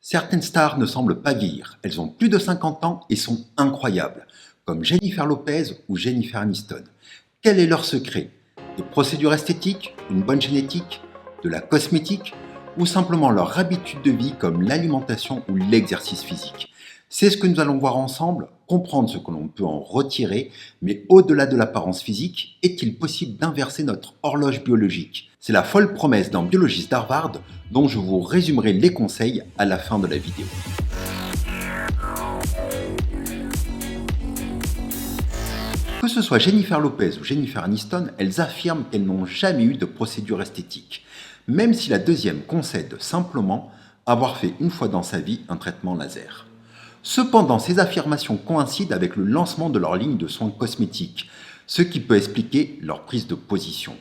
Certaines stars ne semblent pas vieillir. Elles ont plus de 50 ans et sont incroyables, comme Jennifer Lopez ou Jennifer Aniston. Quel est leur secret? Des procédures esthétiques, une bonne génétique, de la cosmétique ou simplement leur habitude de vie comme l'alimentation ou l'exercice physique? C'est ce que nous allons voir ensemble, comprendre ce que l'on peut en retirer, mais au-delà de l'apparence physique, est-il possible d'inverser notre horloge biologique? C'est la folle promesse d'un biologiste d'Harvard dont je vous résumerai les conseils à la fin de la vidéo. Que ce soit Jennifer Lopez ou Jennifer Aniston, elles affirment qu'elles n'ont jamais eu de procédure esthétique, même si la deuxième concède simplement avoir fait une fois dans sa vie un traitement laser. Cependant, ces affirmations coïncident avec le lancement de leur ligne de soins cosmétiques, ce qui peut expliquer leur prise de position.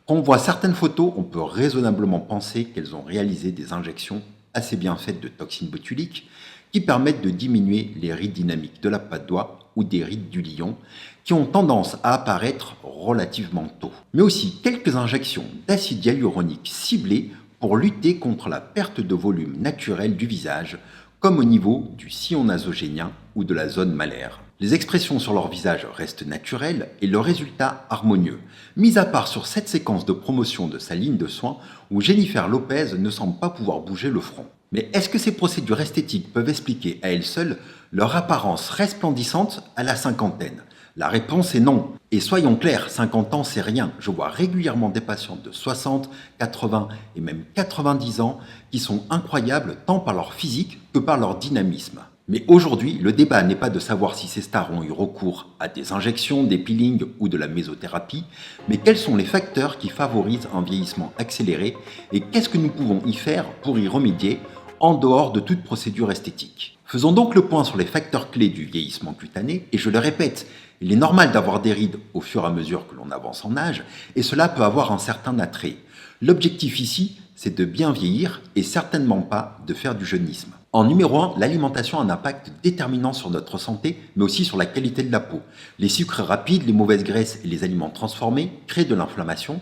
Quand on voit certaines photos, on peut raisonnablement penser qu'elles ont réalisé des injections assez bien faites de toxines botuliques qui permettent de diminuer les rides dynamiques de la patte d'oie ou des rides du lion qui ont tendance à apparaître relativement tôt. Mais aussi quelques injections d'acide hyaluronique ciblées pour lutter contre la perte de volume naturel du visage, comme au niveau du sillon nasogénien ou de la zone malaire. Les expressions sur leur visage restent naturelles et le résultat harmonieux, mis à part sur cette séquence de promotion de sa ligne de soins où Jennifer Lopez ne semble pas pouvoir bouger le front. Mais est-ce que ces procédures esthétiques peuvent expliquer à elles seules leur apparence resplendissante à la cinquantaine? La réponse est non. Et soyons clairs, 50 ans c'est rien. Je vois régulièrement des patientes de 60, 80 et même 90 ans qui sont incroyables tant par leur physique que par leur dynamisme. Mais aujourd'hui, le débat n'est pas de savoir si ces stars ont eu recours à des injections, des peelings ou de la mésothérapie, mais quels sont les facteurs qui favorisent un vieillissement accéléré et qu'est-ce que nous pouvons y faire pour y remédier en dehors de toute procédure esthétique. Faisons donc le point sur les facteurs clés du vieillissement cutané, et je le répète, il est normal d'avoir des rides au fur et à mesure que l'on avance en âge, et cela peut avoir un certain attrait. L'objectif ici, c'est de bien vieillir et certainement pas de faire du jeunisme. En numéro 1, l'alimentation a un impact déterminant sur notre santé, mais aussi sur la qualité de la peau. Les sucres rapides, les mauvaises graisses et les aliments transformés créent de l'inflammation,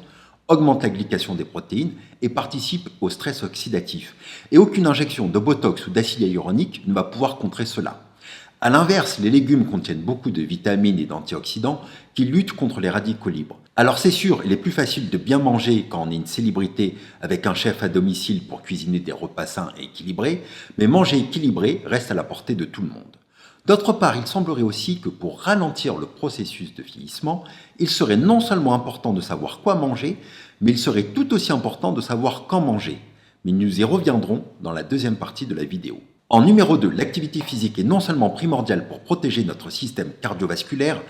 augmente la glycation des protéines et participe au stress oxydatif. Et aucune injection de botox ou d'acide hyaluronique ne va pouvoir contrer cela. A l'inverse, les légumes contiennent beaucoup de vitamines et d'antioxydants qui luttent contre les radicaux libres. Alors c'est sûr, il est plus facile de bien manger quand on est une célébrité avec un chef à domicile pour cuisiner des repas sains et équilibrés, mais manger équilibré reste à la portée de tout le monde. D'autre part, il semblerait aussi que pour ralentir le processus de vieillissement, il serait non seulement important de savoir quoi manger, mais il serait tout aussi important de savoir quand manger. Mais nous y reviendrons dans la deuxième partie de la vidéo. En numéro 2, l'activité physique est non seulement primordiale pour protéger notre système cardiovasculaire,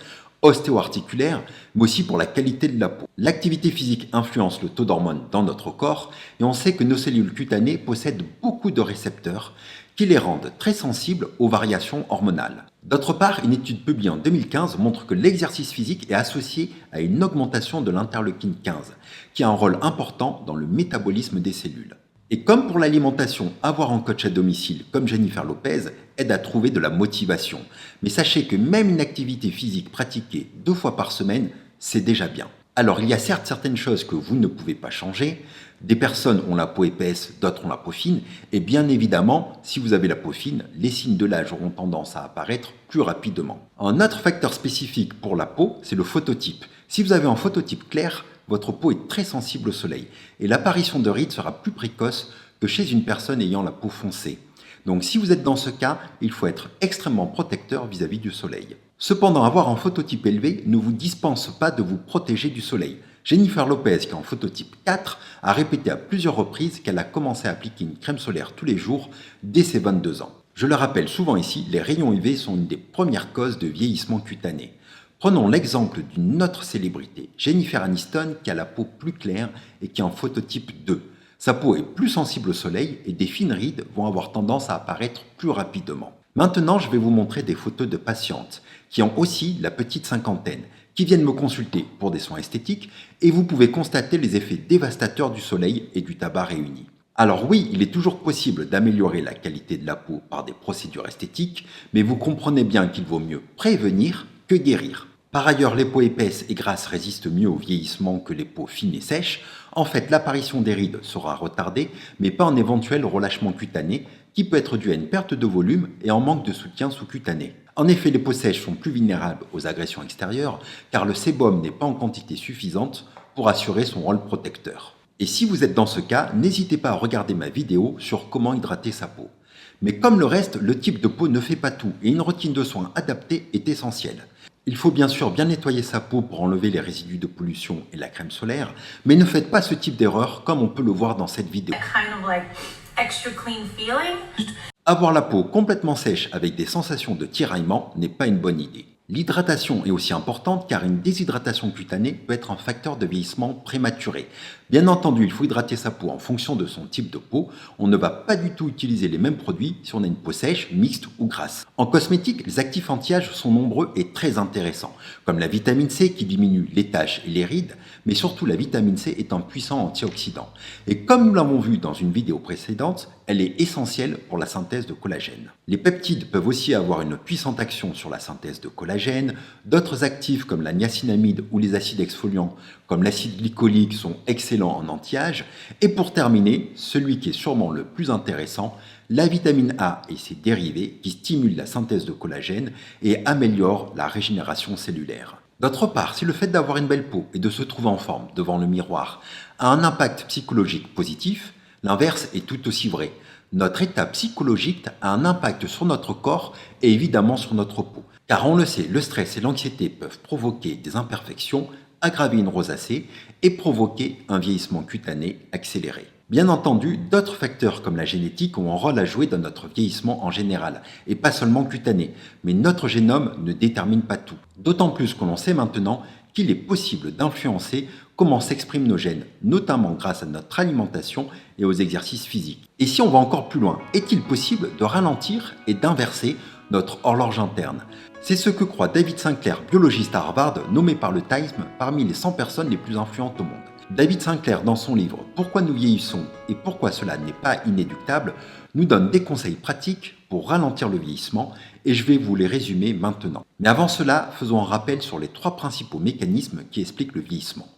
ostéo-articulaire, mais aussi pour la qualité de la peau. L'activité physique influence le taux d'hormones dans notre corps et on sait que nos cellules cutanées possèdent beaucoup de récepteurs qui les rendent très sensibles aux variations hormonales. D'autre part, une étude publiée en 2015 montre que l'exercice physique est associé à une augmentation de l'interleukine 15, qui a un rôle important dans le métabolisme des cellules. Et comme pour l'alimentation, avoir un coach à domicile comme Jennifer Lopez aide à trouver de la motivation. Mais sachez que même une activité physique pratiquée 2 fois par semaine, c'est déjà bien. Alors il y a certes certaines choses que vous ne pouvez pas changer. Des personnes ont la peau épaisse, d'autres ont la peau fine. Et bien évidemment, si vous avez la peau fine, les signes de l'âge auront tendance à apparaître plus rapidement. Un autre facteur spécifique pour la peau, c'est le phototype. Si vous avez un phototype clair, votre peau est très sensible au soleil et l'apparition de rides sera plus précoce que chez une personne ayant la peau foncée. Donc si vous êtes dans ce cas, il faut être extrêmement protecteur vis-à-vis du soleil. Cependant, avoir un phototype élevé ne vous dispense pas de vous protéger du soleil. Jennifer Lopez, qui est en phototype 4, a répété à plusieurs reprises qu'elle a commencé à appliquer une crème solaire tous les jours dès ses 22 ans. Je le rappelle souvent ici, les rayons UV sont une des premières causes de vieillissement cutané. Prenons l'exemple d'une autre célébrité, Jennifer Aniston, qui a la peau plus claire et qui est en phototype 2. Sa peau est plus sensible au soleil et des fines rides vont avoir tendance à apparaître plus rapidement. Maintenant, je vais vous montrer des photos de patientes qui ont aussi la petite cinquantaine, qui viennent me consulter pour des soins esthétiques et vous pouvez constater les effets dévastateurs du soleil et du tabac réunis. Alors oui, il est toujours possible d'améliorer la qualité de la peau par des procédures esthétiques, mais vous comprenez bien qu'il vaut mieux prévenir que guérir. Par ailleurs, les peaux épaisses et grasses résistent mieux au vieillissement que les peaux fines et sèches. En fait, l'apparition des rides sera retardée, mais pas un éventuel relâchement cutané, qui peut être due à une perte de volume et en manque de soutien sous-cutané. En effet, les peaux sèches sont plus vulnérables aux agressions extérieures car le sébum n'est pas en quantité suffisante pour assurer son rôle protecteur. Et si vous êtes dans ce cas, n'hésitez pas à regarder ma vidéo sur comment hydrater sa peau. Mais comme le reste, le type de peau ne fait pas tout et une routine de soins adaptée est essentielle. Il faut bien sûr bien nettoyer sa peau pour enlever les résidus de pollution et la crème solaire, mais ne faites pas ce type d'erreur comme on peut le voir dans cette vidéo. Avoir la peau complètement sèche avec des sensations de tiraillement n'est pas une bonne idée. L'hydratation est aussi importante car une déshydratation cutanée peut être un facteur de vieillissement prématuré. Bien entendu, il faut hydrater sa peau en fonction de son type de peau. On ne va pas du tout utiliser les mêmes produits si on a une peau sèche, mixte ou grasse. En cosmétique, les actifs anti-âge sont nombreux et très intéressants, comme la vitamine C qui diminue les taches et les rides, mais surtout la vitamine C est un puissant antioxydant. Et comme nous l'avons vu dans une vidéo précédente, elle est essentielle pour la synthèse de collagène. Les peptides peuvent aussi avoir une puissante action sur la synthèse de collagène. D'autres actifs comme la niacinamide ou les acides exfoliants comme l'acide glycolique sont excellents en anti-âge. Et pour terminer, celui qui est sûrement le plus intéressant, la vitamine A et ses dérivés qui stimulent la synthèse de collagène et améliorent la régénération cellulaire. D'autre part, si le fait d'avoir une belle peau et de se trouver en forme devant le miroir a un impact psychologique positif, l'inverse est tout aussi vrai. Notre état psychologique a un impact sur notre corps et évidemment sur notre peau. Car on le sait, le stress et l'anxiété peuvent provoquer des imperfections, aggraver une rosacée et provoquer un vieillissement cutané accéléré. Bien entendu, d'autres facteurs comme la génétique ont un rôle à jouer dans notre vieillissement en général, et pas seulement cutané, mais notre génome ne détermine pas tout. D'autant plus que l'on sait maintenant qu'il est possible d'influencer comment s'expriment nos gènes, notamment grâce à notre alimentation et aux exercices physiques. Et si on va encore plus loin, est-il possible de ralentir et d'inverser notre horloge interne? C'est ce que croit David Sinclair, biologiste à Harvard, nommé par le Time parmi les 100 personnes les plus influentes au monde. David Sinclair, dans son livre « Pourquoi nous vieillissons et pourquoi cela n'est pas inéluctable », nous donne des conseils pratiques pour ralentir le vieillissement et je vais vous les résumer maintenant. Mais avant cela, faisons un rappel sur les 3 principaux mécanismes qui expliquent le vieillissement.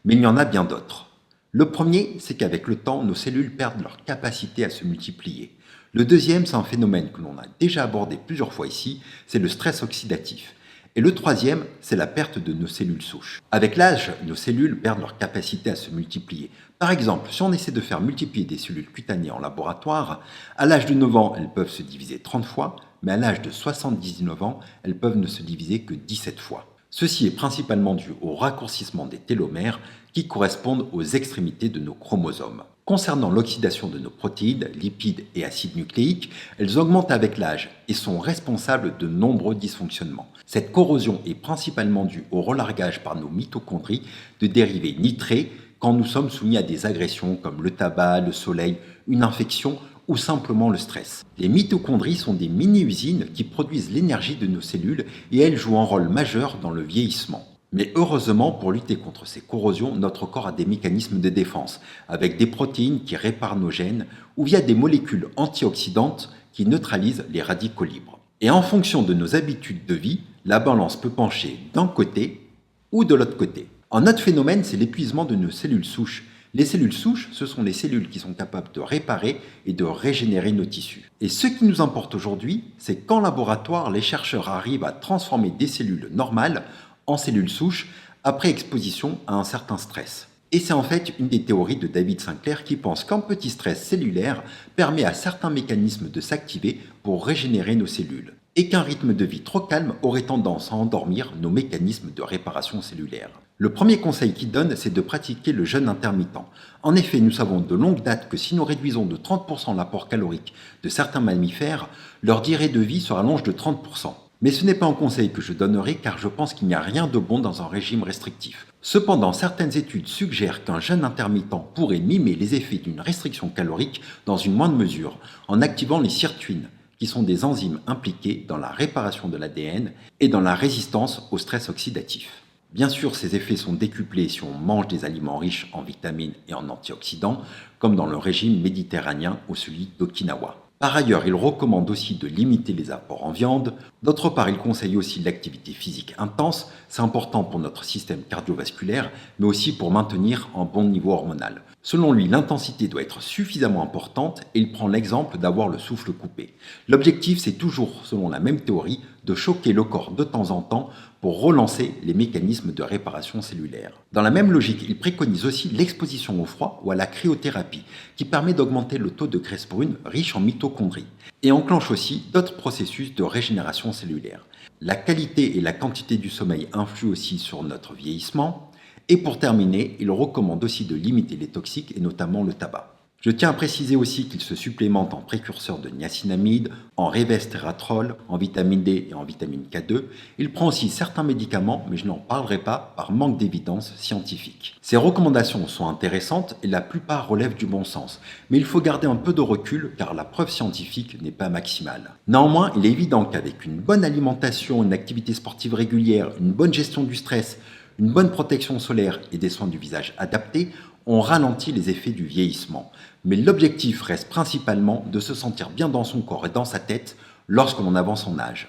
Mais il y en a bien d'autres. Le premier, c'est qu'avec le temps, nos cellules perdent leur capacité à se multiplier. Le deuxième, c'est un phénomène que l'on a déjà abordé plusieurs fois ici, c'est le stress oxydatif. Et le troisième, c'est la perte de nos cellules souches. Avec l'âge, nos cellules perdent leur capacité à se multiplier. Par exemple, si on essaie de faire multiplier des cellules cutanées en laboratoire, à l'âge de 9 ans, elles peuvent se diviser 30 fois, mais à l'âge de 79 ans, elles peuvent ne se diviser que 17 fois. Ceci est principalement dû au raccourcissement des télomères qui correspondent aux extrémités de nos chromosomes. Concernant l'oxydation de nos protéines, lipides et acides nucléiques, elles augmentent avec l'âge et sont responsables de nombreux dysfonctionnements. Cette corrosion est principalement due au relargage par nos mitochondries de dérivés nitrés quand nous sommes soumis à des agressions comme le tabac, le soleil, une infection ou simplement le stress. Les mitochondries sont des mini-usines qui produisent l'énergie de nos cellules et elles jouent un rôle majeur dans le vieillissement. Mais heureusement, pour lutter contre ces corrosions, notre corps a des mécanismes de défense, avec des protéines qui réparent nos gènes ou via des molécules antioxydantes qui neutralisent les radicaux libres. Et en fonction de nos habitudes de vie, la balance peut pencher d'un côté ou de l'autre côté. Un autre phénomène, c'est l'épuisement de nos cellules souches. Les cellules souches, ce sont les cellules qui sont capables de réparer et de régénérer nos tissus. Et ce qui nous importe aujourd'hui, c'est qu'en laboratoire, les chercheurs arrivent à transformer des cellules normales en cellules souches après exposition à un certain stress. Et c'est en fait une des théories de David Sinclair qui pense qu'un petit stress cellulaire permet à certains mécanismes de s'activer pour régénérer nos cellules, et qu'un rythme de vie trop calme aurait tendance à endormir nos mécanismes de réparation cellulaire. Le premier conseil qu'il donne, c'est de pratiquer le jeûne intermittent. En effet, nous savons de longue date que si nous réduisons de 30% l'apport calorique de certains mammifères, leur durée de vie se rallonge de 30%. Mais ce n'est pas un conseil que je donnerai car je pense qu'il n'y a rien de bon dans un régime restrictif. Cependant, certaines études suggèrent qu'un jeûne intermittent pourrait mimer les effets d'une restriction calorique dans une moindre mesure en activant les sirtuines, qui sont des enzymes impliquées dans la réparation de l'ADN et dans la résistance au stress oxydatif. Bien sûr, ces effets sont décuplés si on mange des aliments riches en vitamines et en antioxydants, comme dans le régime méditerranéen ou celui d'Okinawa. Par ailleurs, il recommande aussi de limiter les apports en viande. D'autre part, il conseille aussi l'activité physique intense. C'est important pour notre système cardiovasculaire, mais aussi pour maintenir un bon niveau hormonal. Selon lui, l'intensité doit être suffisamment importante et il prend l'exemple d'avoir le souffle coupé. L'objectif, c'est toujours, selon la même théorie, de choquer le corps de temps en temps pour relancer les mécanismes de réparation cellulaire. Dans la même logique, il préconise aussi l'exposition au froid ou à la cryothérapie, qui permet d'augmenter le taux de graisse brune riche en mitochondries, et enclenche aussi d'autres processus de régénération cellulaire. La qualité et la quantité du sommeil influent aussi sur notre vieillissement. Et pour terminer, il recommande aussi de limiter les toxiques et notamment le tabac. Je tiens à préciser aussi qu'il se supplémente en précurseurs de niacinamide, en resveratrol, en vitamine D et en vitamine K2. Il prend aussi certains médicaments, mais je n'en parlerai pas par manque d'évidence scientifique. Ces recommandations sont intéressantes et la plupart relèvent du bon sens, mais il faut garder un peu de recul car la preuve scientifique n'est pas maximale. Néanmoins, il est évident qu'avec une bonne alimentation, une activité sportive régulière, une bonne gestion du stress, une bonne protection solaire et des soins du visage adaptés, on ralentit les effets du vieillissement. Mais l'objectif reste principalement de se sentir bien dans son corps et dans sa tête lorsque l'on avance en âge.